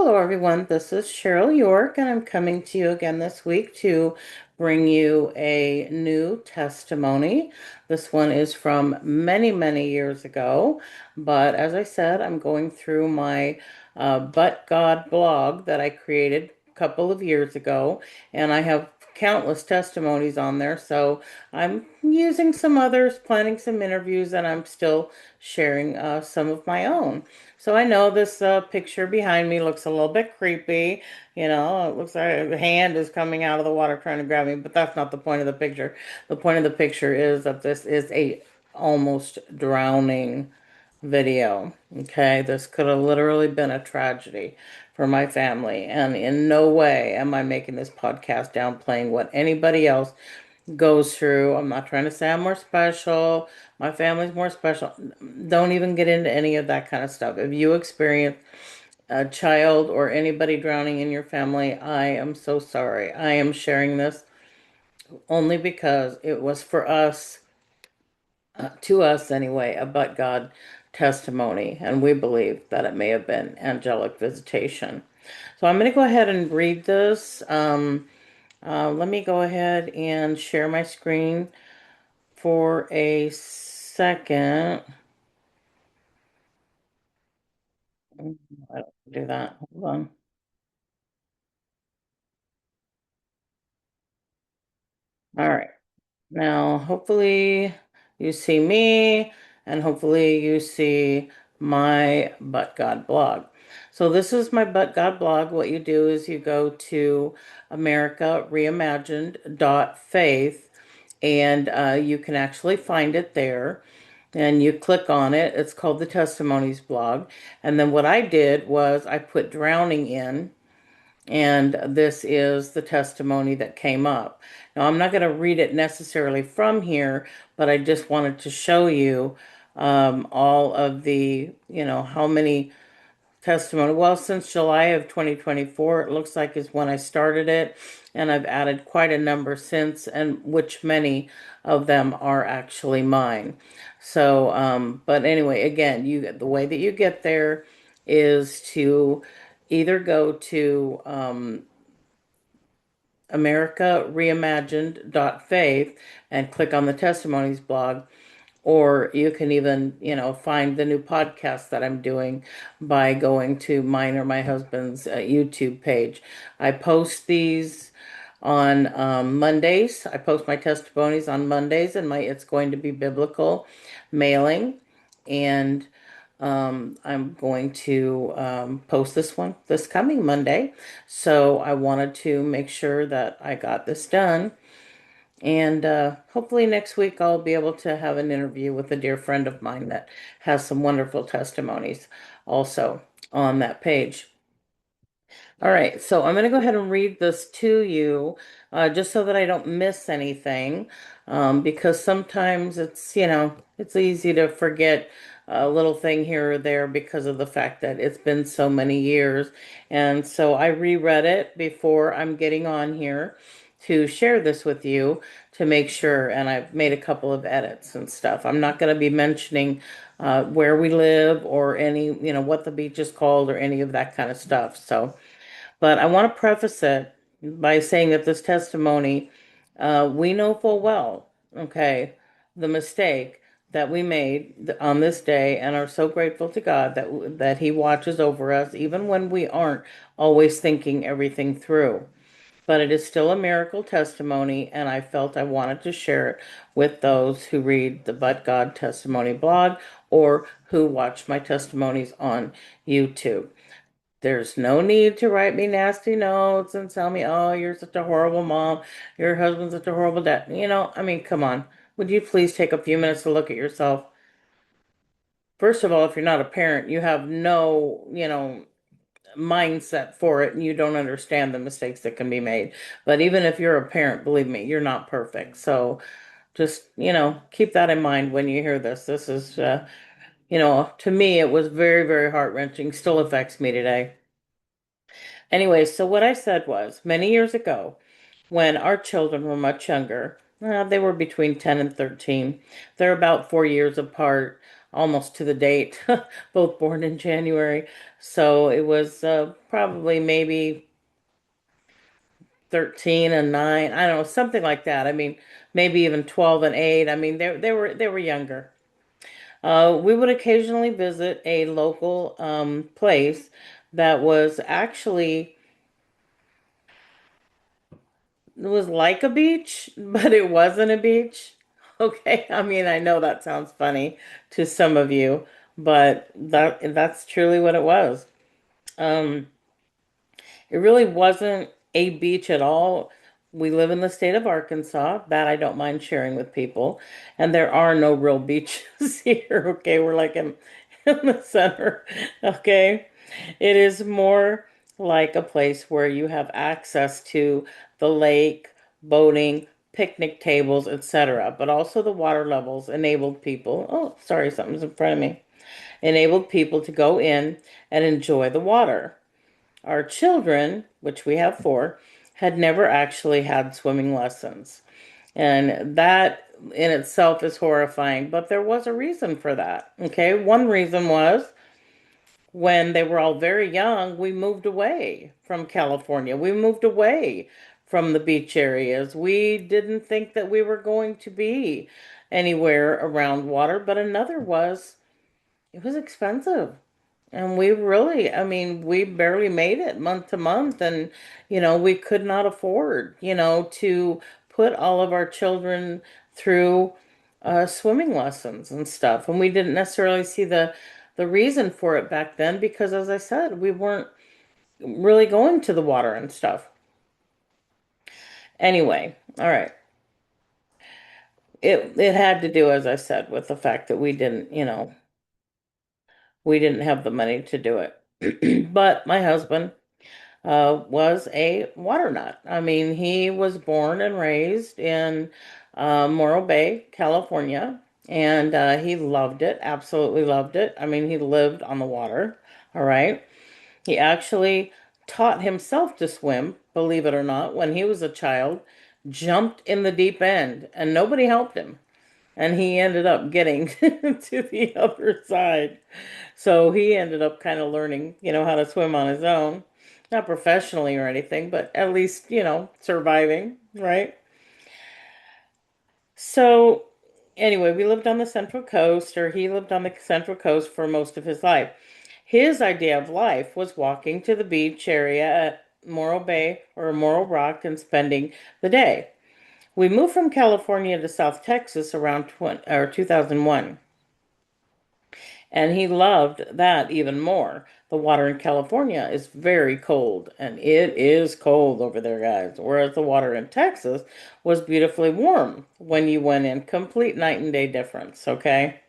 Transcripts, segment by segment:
Hello, everyone. This is Cheryl York, and I'm coming to you again this week to bring you a new testimony. This one is from many, many years ago, but as I said, I'm going through my But God blog that I created a couple of years ago, and I have countless testimonies on there. So I'm using some others, planning some interviews, and I'm still sharing some of my own. So I know this picture behind me looks a little bit creepy. You know, it looks like a hand is coming out of the water trying to grab me, but that's not the point of the picture. The point of the picture is that this is a almost drowning video. Okay, this could have literally been a tragedy for my family, and in no way am I making this podcast downplaying what anybody else goes through. I'm not trying to say I'm more special. My family's more special. Don't even get into any of that kind of stuff. If you experience a child or anybody drowning in your family, I am so sorry. I am sharing this only because it was for us, to us anyway, a but God testimony, and we believe that it may have been angelic visitation. So I'm going to go ahead and read this. Let me go ahead and share my screen for a second. I don't do that. Hold on. All right. Now, hopefully you see me and hopefully you see my But God blog. So this is my But God blog. What you do is you go to americareimagined.faith and you can actually find it there. And you click on it. It's called the Testimonies blog. And then what I did was I put drowning in, and this is the testimony that came up. Now, I'm not going to read it necessarily from here, but I just wanted to show you all of the, how many testimony. Well, since July of 2024, it looks like is when I started it, and I've added quite a number since, and which many of them are actually mine. So, but anyway, again, the way that you get there is to either go to americareimagined.faith and click on the testimonies blog, or you can even, find the new podcast that I'm doing by going to mine or my husband's YouTube page. I post these on Mondays. I post my testimonies on Mondays, and my it's going to be biblical mailing. And I'm going to post this one this coming Monday. So I wanted to make sure that I got this done. And hopefully next week I'll be able to have an interview with a dear friend of mine that has some wonderful testimonies also on that page. All right, so I'm going to go ahead and read this to you just so that I don't miss anything, because sometimes it's easy to forget a little thing here or there because of the fact that it's been so many years. And so I reread it before I'm getting on here to share this with you to make sure, and I've made a couple of edits and stuff. I'm not going to be mentioning where we live or any, what the beach is called or any of that kind of stuff. So. But I want to preface it by saying that this testimony, we know full well, okay, the mistake that we made on this day, and are so grateful to God that He watches over us, even when we aren't always thinking everything through. But it is still a miracle testimony, and I felt I wanted to share it with those who read the But God Testimony blog or who watch my testimonies on YouTube. There's no need to write me nasty notes and tell me, oh, you're such a horrible mom. Your husband's such a horrible dad. I mean, come on. Would you please take a few minutes to look at yourself? First of all, if you're not a parent, you have no, mindset for it and you don't understand the mistakes that can be made. But even if you're a parent, believe me, you're not perfect. So just, keep that in mind when you hear this. This is, to me, it was very, very heart-wrenching, still affects me today. Anyway, so what I said was many years ago, when our children were much younger, they were between 10 and 13. They're about 4 years apart. almost to the date, both born in January. So it was probably maybe 13 and 9, I don't know, something like that. I mean, maybe even 12 and 8. I mean, they were younger. We would occasionally visit a local place that was actually, it was like a beach, but it wasn't a beach. Okay, I mean, I know that sounds funny to some of you, but that's truly what it was. Um, It really wasn't a beach at all. We live in the state of Arkansas. That I don't mind sharing with people. And there are no real beaches here. Okay, we're like in the center. Okay. It is more like a place where you have access to the lake, boating, picnic tables, etc. But also the water levels enabled people. Oh, sorry, something's in front of me. Enabled people to go in and enjoy the water. Our children, which we have four, had never actually had swimming lessons. And that in itself is horrifying, but there was a reason for that. Okay. One reason was when they were all very young, we moved away from California. We moved away from the beach areas. We didn't think that we were going to be anywhere around water, but another was it was expensive. And we really, I mean, we barely made it month to month, and we could not afford, to put all of our children through swimming lessons and stuff. And we didn't necessarily see the reason for it back then because, as I said, we weren't really going to the water and stuff. Anyway, all right. It had to do, as I said, with the fact that we didn't have the money to do it. But my husband was a water nut. I mean, he was born and raised in Morro Bay, California, and he loved it, absolutely loved it. I mean, he lived on the water, all right. He actually taught himself to swim, believe it or not, when he was a child, jumped in the deep end, and nobody helped him. And he ended up getting to the other side. So he ended up kind of learning, how to swim on his own. Not professionally or anything, but at least, surviving, right? So anyway, we lived on the Central Coast, or he lived on the Central Coast for most of his life. His idea of life was walking to the beach area at Morro Bay or Morro Rock and spending the day. We moved from California to South Texas around 2001. And he loved that even more. The water in California is very cold, and it is cold over there, guys. Whereas the water in Texas was beautifully warm when you went in. Complete night and day difference, okay?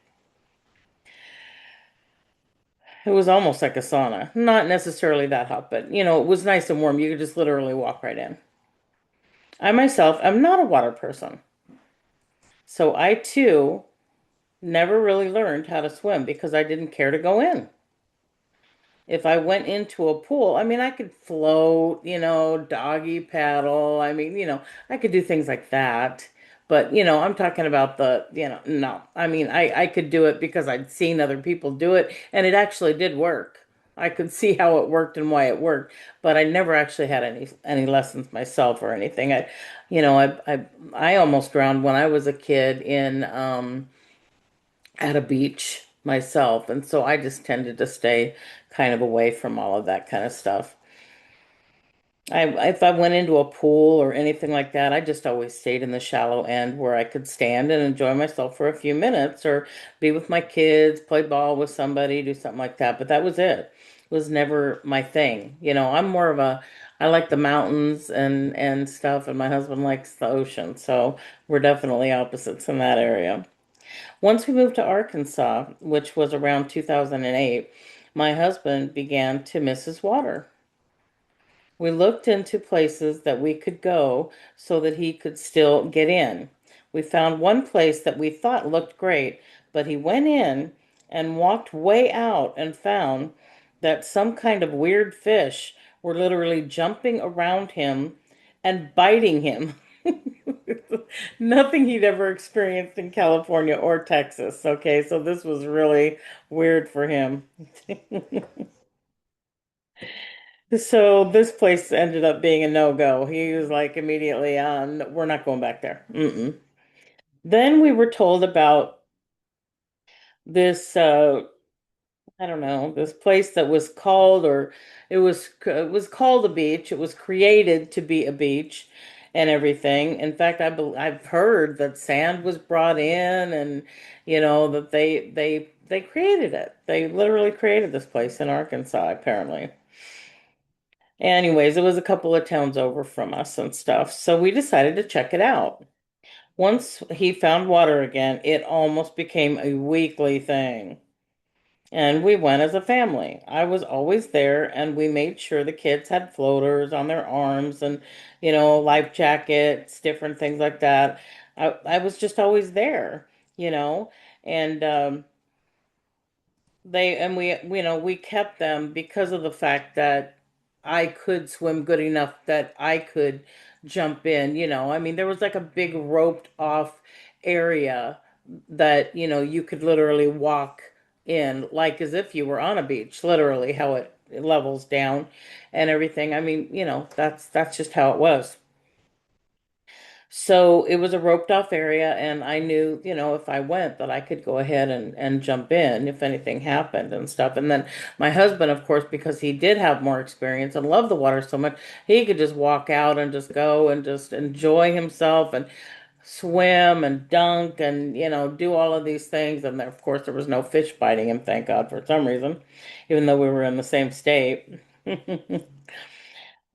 It was almost like a sauna. Not necessarily that hot, but it was nice and warm. You could just literally walk right in. I myself am not a water person. So I too never really learned how to swim because I didn't care to go in. If I went into a pool, I mean, I could float, doggy paddle. I mean, I could do things like that. But, I'm talking about no. I mean, I could do it because I'd seen other people do it and it actually did work. I could see how it worked and why it worked, but I never actually had any lessons myself or anything. I almost drowned when I was a kid in at a beach myself, and so I just tended to stay kind of away from all of that kind of stuff. If I went into a pool or anything like that, I just always stayed in the shallow end where I could stand and enjoy myself for a few minutes or be with my kids, play ball with somebody, do something like that. But that was it. It was never my thing. I'm more of I like the mountains and stuff, and my husband likes the ocean. So we're definitely opposites in that area. Once we moved to Arkansas, which was around 2008, my husband began to miss his water. We looked into places that we could go so that he could still get in. We found one place that we thought looked great, but he went in and walked way out and found that some kind of weird fish were literally jumping around him and biting him. Nothing he'd ever experienced in California or Texas. Okay, so this was really weird for him. So this place ended up being a no-go. He was like immediately on, we're not going back there. Mm-mm. Then we were told about this I don't know, this place that was called, or it was called a beach. It was created to be a beach and everything. In fact, I've heard that sand was brought in, and that they created it. They literally created this place in Arkansas, apparently. Anyways, it was a couple of towns over from us and stuff. So we decided to check it out. Once he found water again, it almost became a weekly thing. And we went as a family. I was always there, and we made sure the kids had floaters on their arms and, life jackets, different things like that. I was just always there, you know, and we kept them because of the fact that I could swim good enough that I could jump in, I mean, there was like a big roped off area that, you could literally walk in like as if you were on a beach, literally how it levels down and everything. I mean, that's just how it was. So it was a roped off area, and I knew, if I went, that I could go ahead and jump in if anything happened and stuff. And then my husband, of course, because he did have more experience and loved the water so much, he could just walk out and just go and just enjoy himself and swim and dunk and, do all of these things. And there, of course, there was no fish biting him, thank God, for some reason, even though we were in the same state.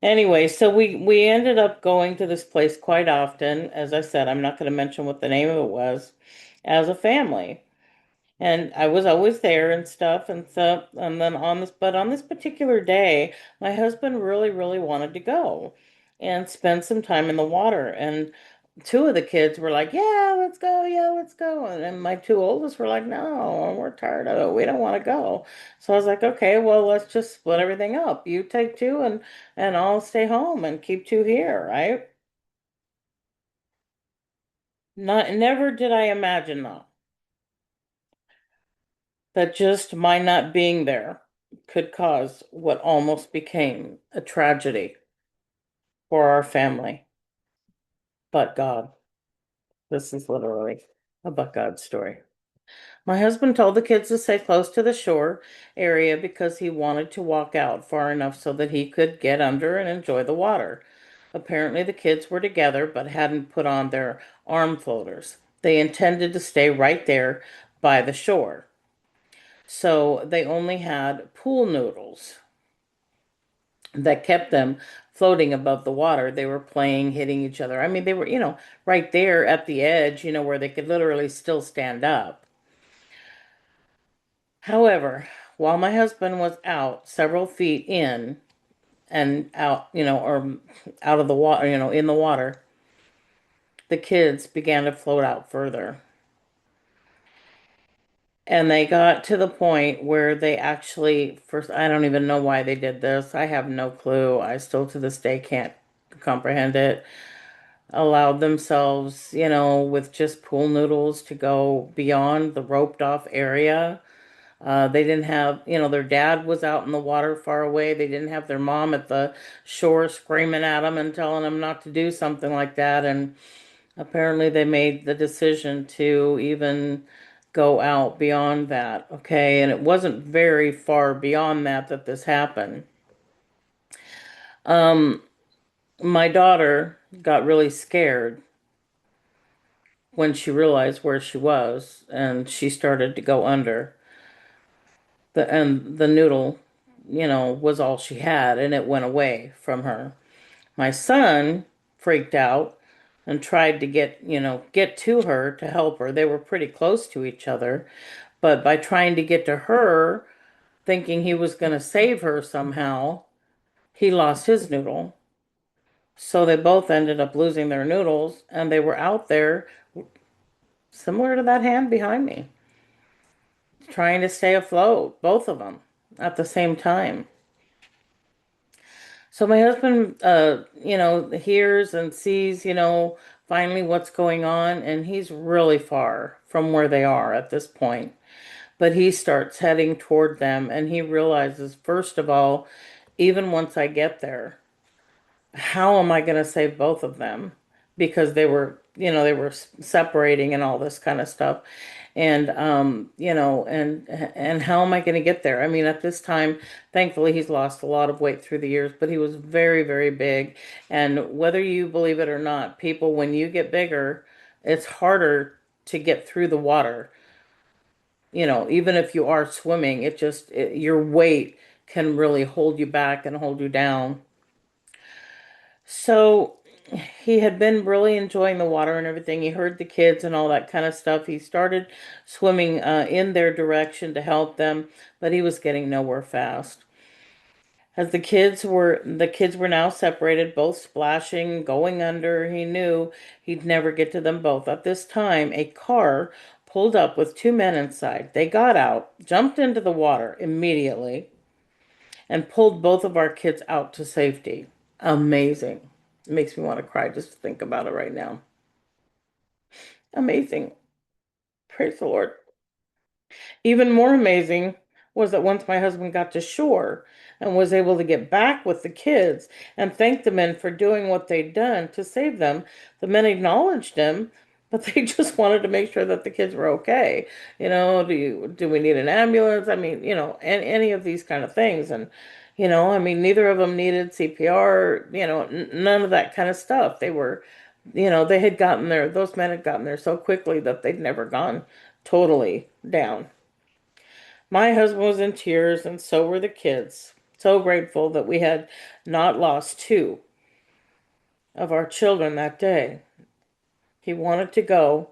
Anyway, so we ended up going to this place quite often. As I said, I'm not going to mention what the name of it was, as a family. And I was always there and stuff and stuff. And then on this particular day, my husband really, really wanted to go and spend some time in the water. And two of the kids were like, "Yeah, let's go. Yeah, let's go." And then my two oldest were like, "No, we're tired of it. We don't want to go." So I was like, "Okay, well, let's just split everything up. You take two and I'll stay home and keep two here, right?" Not never did I imagine that just my not being there could cause what almost became a tragedy for our family. But God, this is literally a but God story. My husband told the kids to stay close to the shore area because he wanted to walk out far enough so that he could get under and enjoy the water. Apparently, the kids were together but hadn't put on their arm floaters. They intended to stay right there by the shore. So they only had pool noodles that kept them floating above the water. They were playing, hitting each other. I mean, they were, right there at the edge, where they could literally still stand up. However, while my husband was out several feet in and out, or out of the water, in the water, the kids began to float out further. And they got to the point where they actually, first, I don't even know why they did this. I have no clue. I still to this day can't comprehend it. Allowed themselves, with just pool noodles to go beyond the roped off area. They didn't have, their dad was out in the water far away. They didn't have their mom at the shore screaming at them and telling them not to do something like that. And apparently they made the decision to even go out beyond that. Okay. And it wasn't very far beyond that this happened. Um, my daughter got really scared when she realized where she was and she started to go under. And the noodle, was all she had and it went away from her. My son freaked out and tried to get to her to help her. They were pretty close to each other, but by trying to get to her, thinking he was going to save her somehow, he lost his noodle. So they both ended up losing their noodles and they were out there similar to that hand behind me, trying to stay afloat, both of them at the same time. So my husband, hears and sees, finally what's going on, and he's really far from where they are at this point. But he starts heading toward them, and he realizes, first of all, even once I get there, how am I going to save both of them? Because they were separating and all this kind of stuff. And and how am I going to get there? I mean, at this time, thankfully he's lost a lot of weight through the years, but he was very, very big. And whether you believe it or not, people, when you get bigger, it's harder to get through the water. Even if you are swimming, your weight can really hold you back and hold you down. So he had been really enjoying the water and everything. He heard the kids and all that kind of stuff. He started swimming in their direction to help them, but he was getting nowhere fast. As the kids were now separated, both splashing, going under, he knew he'd never get to them both. At this time, a car pulled up with two men inside. They got out, jumped into the water immediately, and pulled both of our kids out to safety. Amazing. It makes me want to cry just to think about it right now. Amazing. Praise the Lord. Even more amazing was that once my husband got to shore and was able to get back with the kids and thank the men for doing what they'd done to save them, the men acknowledged him, but they just wanted to make sure that the kids were okay. Do we need an ambulance? I mean, any of these kind of things. And, I mean, neither of them needed CPR, none of that kind of stuff. They had gotten there, those men had gotten there so quickly that they'd never gone totally down. My husband was in tears, and so were the kids. So grateful that we had not lost two of our children that day. He wanted to go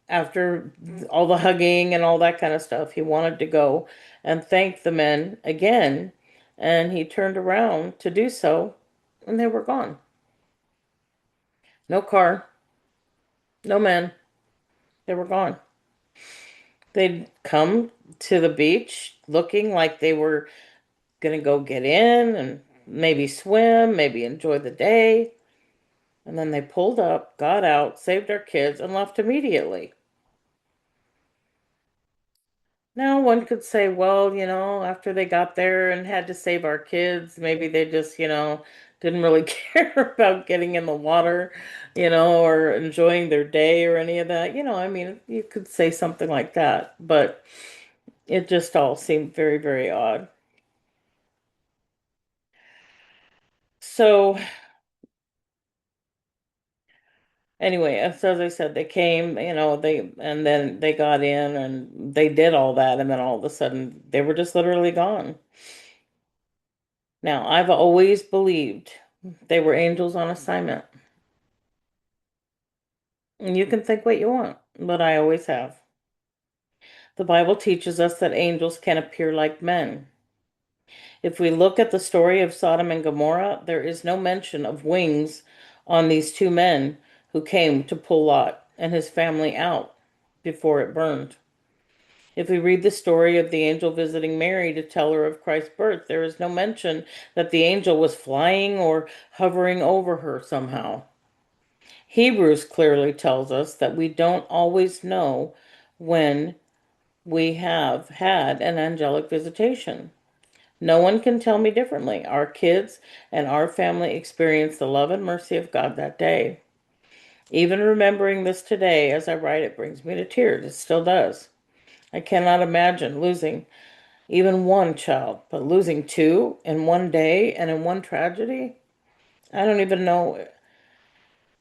after all the hugging and all that kind of stuff. He wanted to go and thank the men again, and he turned around to do so, and they were gone. No car, no men, they were gone. They'd come to the beach looking like they were gonna go get in and maybe swim, maybe enjoy the day. And then they pulled up, got out, saved our kids, and left immediately. Now, one could say, well, after they got there and had to save our kids, maybe they just, didn't really care about getting in the water, or enjoying their day or any of that. I mean, you could say something like that, but it just all seemed very, very odd. So, anyway, as I said, they came, and then they got in and they did all that, and then all of a sudden they were just literally gone. Now, I've always believed they were angels on assignment. And you can think what you want, but I always have. The Bible teaches us that angels can appear like men. If we look at the story of Sodom and Gomorrah, there is no mention of wings on these two men who came to pull Lot and his family out before it burned. If we read the story of the angel visiting Mary to tell her of Christ's birth, there is no mention that the angel was flying or hovering over her somehow. Hebrews clearly tells us that we don't always know when we have had an angelic visitation. No one can tell me differently. Our kids and our family experienced the love and mercy of God that day. Even remembering this today as I write it brings me to tears. It still does. I cannot imagine losing even one child, but losing two in one day and in one tragedy, I don't even know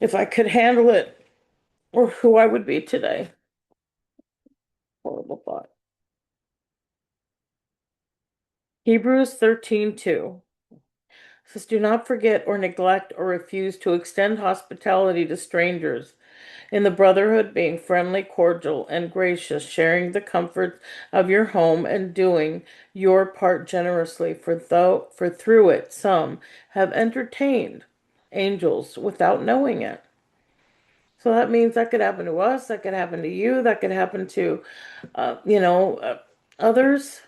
if I could handle it or who I would be today. Horrible thought. Hebrews 13:2 says, do not forget or neglect or refuse to extend hospitality to strangers. In the brotherhood, being friendly, cordial, and gracious, sharing the comforts of your home, and doing your part generously, for through it some have entertained angels without knowing it. So that means that could happen to us, that could happen to you, that could happen to, uh, you know, uh, others.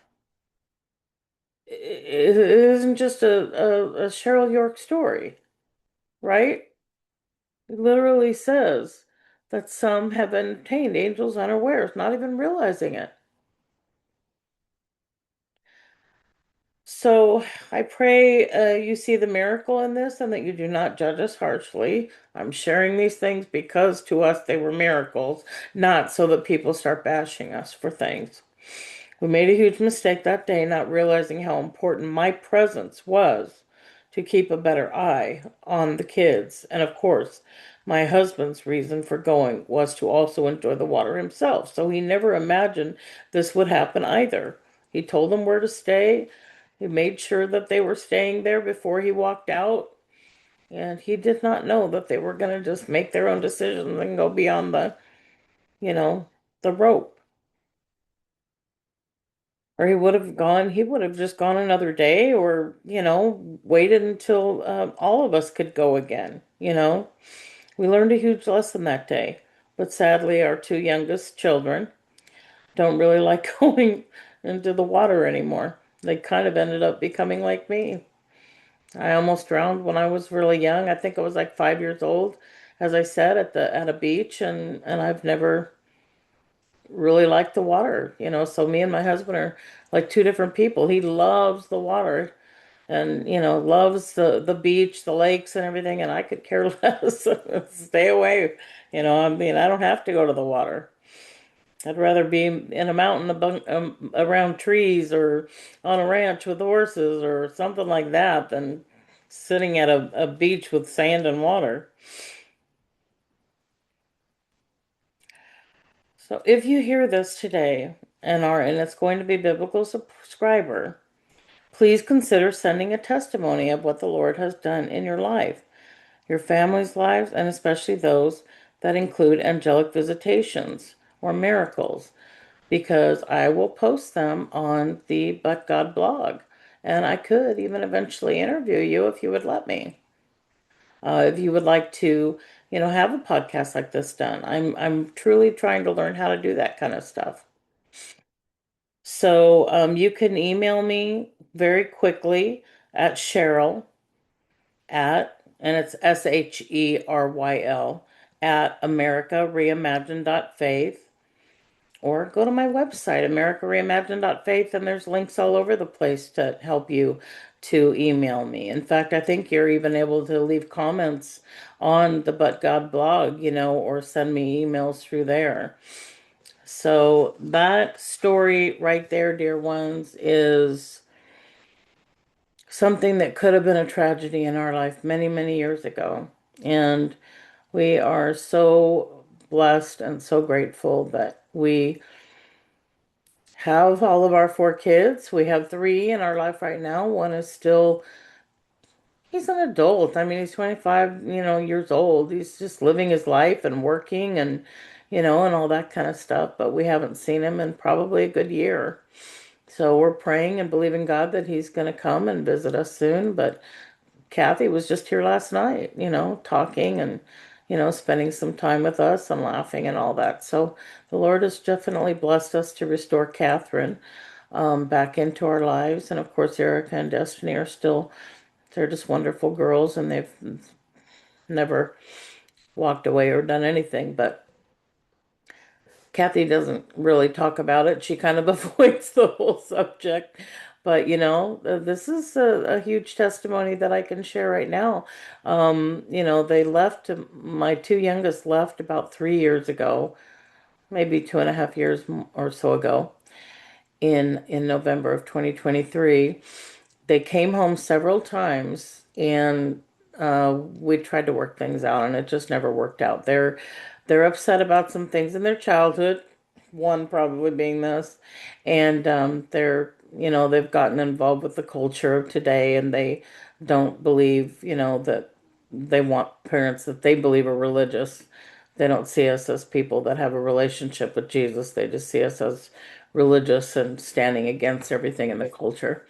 It isn't just a Cheryl York story, right? It literally says that some have entertained angels unawares, not even realizing it. So I pray you see the miracle in this and that you do not judge us harshly. I'm sharing these things because to us they were miracles, not so that people start bashing us for things. We made a huge mistake that day, not realizing how important my presence was to keep a better eye on the kids. And of course, my husband's reason for going was to also enjoy the water himself. So he never imagined this would happen either. He told them where to stay. He made sure that they were staying there before he walked out. And he did not know that they were going to just make their own decisions and go beyond you know, the rope. Or he would have just gone another day or, waited until all of us could go again. We learned a huge lesson that day. But sadly, our two youngest children don't really like going into the water anymore. They kind of ended up becoming like me. I almost drowned when I was really young. I think I was like 5 years old, as I said, at a beach, and I've never really liked the water. So me and my husband are like two different people. He loves the water and loves the beach, the lakes and everything, and I could care less. Stay away. I mean, I don't have to go to the water. I'd rather be in a mountain around trees or on a ranch with horses or something like that than sitting at a beach with sand and water. So if you hear this today and it's going to be biblical subscriber, please consider sending a testimony of what the Lord has done in your life, your family's lives, and especially those that include angelic visitations or miracles, because I will post them on the But God blog. And I could even eventually interview you if you would let me. If you would like to, have a podcast like this done. I'm truly trying to learn how to do that kind of stuff. So you can email me very quickly at Cheryl and it's Sheryl at americareimagined.faith, or go to my website, americareimagined.faith, and there's links all over the place to help you to email me. In fact, I think you're even able to leave comments on the But God blog, or send me emails through there. So that story right there, dear ones, is something that could have been a tragedy in our life many, many years ago. And we are so blessed and so grateful that we have all of our four kids. We have three in our life right now. One is still, he's an adult. I mean, he's 25, years old. He's just living his life and working and all that kind of stuff. But we haven't seen him in probably a good year. So we're praying and believing God that he's going to come and visit us soon. But Kathy was just here last night, talking and, spending some time with us and laughing and all that. So the Lord has definitely blessed us to restore Catherine back into our lives. And of course, Erica and Destiny are still, they're just wonderful girls and they've never walked away or done anything. But Kathy doesn't really talk about it. She kind of avoids the whole subject. But this is a huge testimony that I can share right now. They left, my two youngest left about 3 years ago, maybe 2.5 years or so ago, in November of 2023. They came home several times and we tried to work things out and it just never worked out. They're upset about some things in their childhood, one probably being this, and they've gotten involved with the culture of today and they don't believe, that they want parents that they believe are religious. They don't see us as people that have a relationship with Jesus. They just see us as religious and standing against everything in the culture.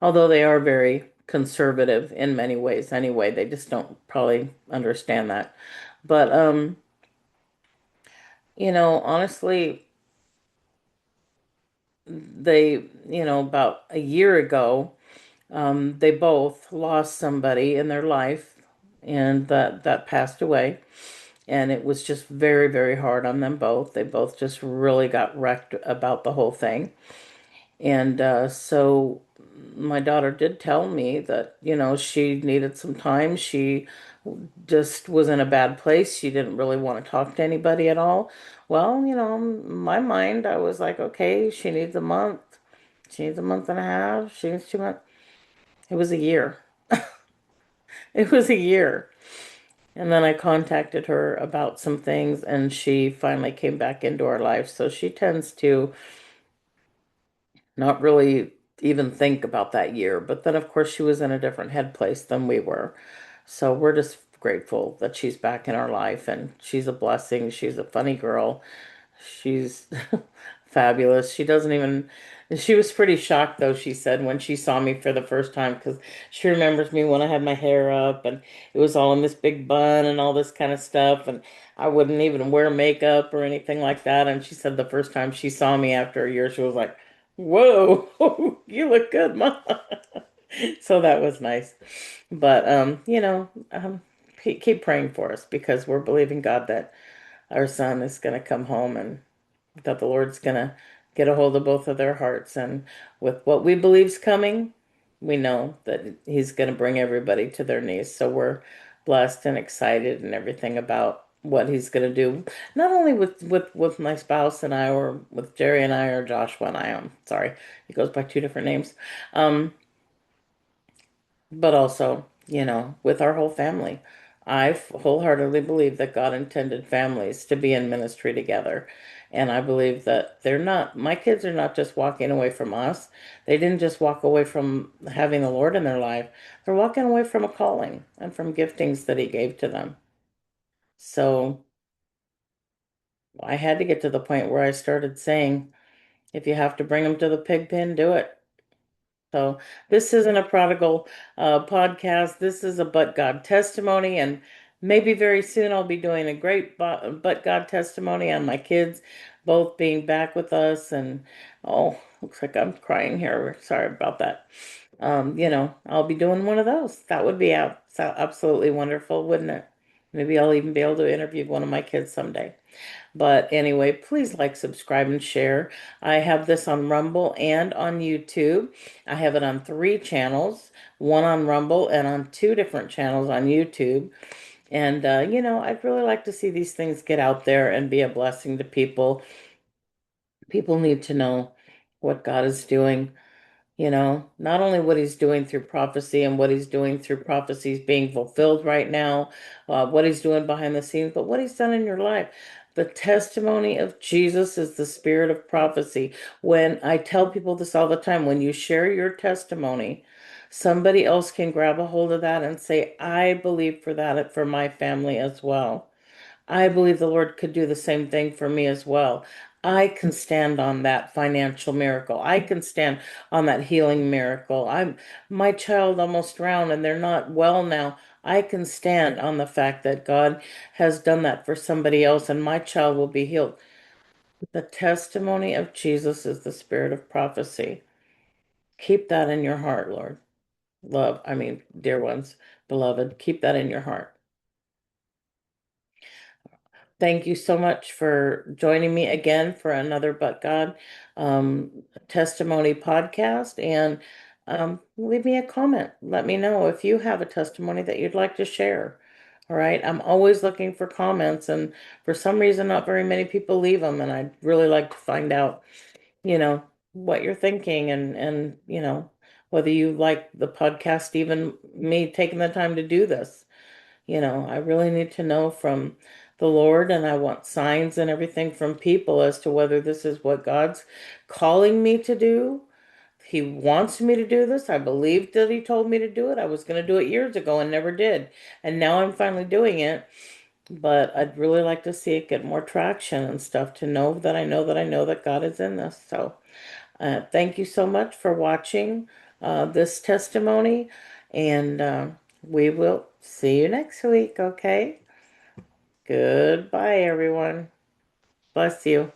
Although they are very conservative in many ways anyway, they just don't probably understand that. But honestly, they, about a year ago, they both lost somebody in their life, and that passed away. And it was just very, very hard on them both. They both just really got wrecked about the whole thing. And so my daughter did tell me that, she needed some time. She just was in a bad place. She didn't really want to talk to anybody at all. Well, in my mind, I was like, okay, she needs a month. She needs a month and a half. She needs 2 months. It was a year. It was a year. And then I contacted her about some things, and she finally came back into our life. So she tends to not really even think about that year. But then, of course, she was in a different head place than we were. So we're just grateful that she's back in our life, and she's a blessing. She's a funny girl. She's fabulous. She was pretty shocked though, she said, when she saw me for the first time, because she remembers me when I had my hair up and it was all in this big bun and all this kind of stuff. And I wouldn't even wear makeup or anything like that. And she said the first time she saw me after a year, she was like, whoa, you look good, Mom. So that was nice. But, keep praying for us because we're believing God that our son is going to come home and that the Lord's going to get a hold of both of their hearts. And with what we believe's coming, we know that He's going to bring everybody to their knees. So we're blessed and excited and everything about what He's going to do, not only with my spouse and I, or with Jerry and I, or Joshua and I. I'm sorry, he goes by two different names. Um, but also, with our whole family. I wholeheartedly believe that God intended families to be in ministry together. And I believe that my kids are not just walking away from us. They didn't just walk away from having the Lord in their life. They're walking away from a calling and from giftings that He gave to them. So I had to get to the point where I started saying, if you have to bring them to the pig pen, do it. So this isn't a prodigal podcast. This is a but God testimony, and maybe very soon I'll be doing a great but God testimony on my kids both being back with us. And oh, looks like I'm crying here. Sorry about that. I'll be doing one of those. That would be absolutely wonderful, wouldn't it? Maybe I'll even be able to interview one of my kids someday. But anyway, please like, subscribe, and share. I have this on Rumble and on YouTube. I have it on 3 channels, one on Rumble and on 2 different channels on YouTube. And, I'd really like to see these things get out there and be a blessing to people. People need to know what God is doing. Not only what He's doing through prophecy and what He's doing through prophecies being fulfilled right now, what He's doing behind the scenes, but what He's done in your life. The testimony of Jesus is the spirit of prophecy. When I tell people this all the time, when you share your testimony, somebody else can grab a hold of that and say, I believe for that for my family as well. I believe the Lord could do the same thing for me as well. I can stand on that financial miracle. I can stand on that healing miracle. My child almost drowned and they're not well now. I can stand on the fact that God has done that for somebody else and my child will be healed. The testimony of Jesus is the spirit of prophecy. Keep that in your heart, Lord. Dear ones, beloved, keep that in your heart. Thank you so much for joining me again for another But God um, testimony podcast. And leave me a comment. Let me know if you have a testimony that you'd like to share. All right. I'm always looking for comments, and for some reason, not very many people leave them. And I'd really like to find out, you know, what you're thinking, and whether you like the podcast, even me taking the time to do this. I really need to know from the Lord, and I want signs and everything from people as to whether this is what God's calling me to do. He wants me to do this. I believed that He told me to do it. I was going to do it years ago and never did. And now I'm finally doing it. But I'd really like to see it get more traction and stuff to know that I know that I know that God is in this. So thank you so much for watching this testimony, and we will see you next week, okay? Goodbye, everyone. Bless you.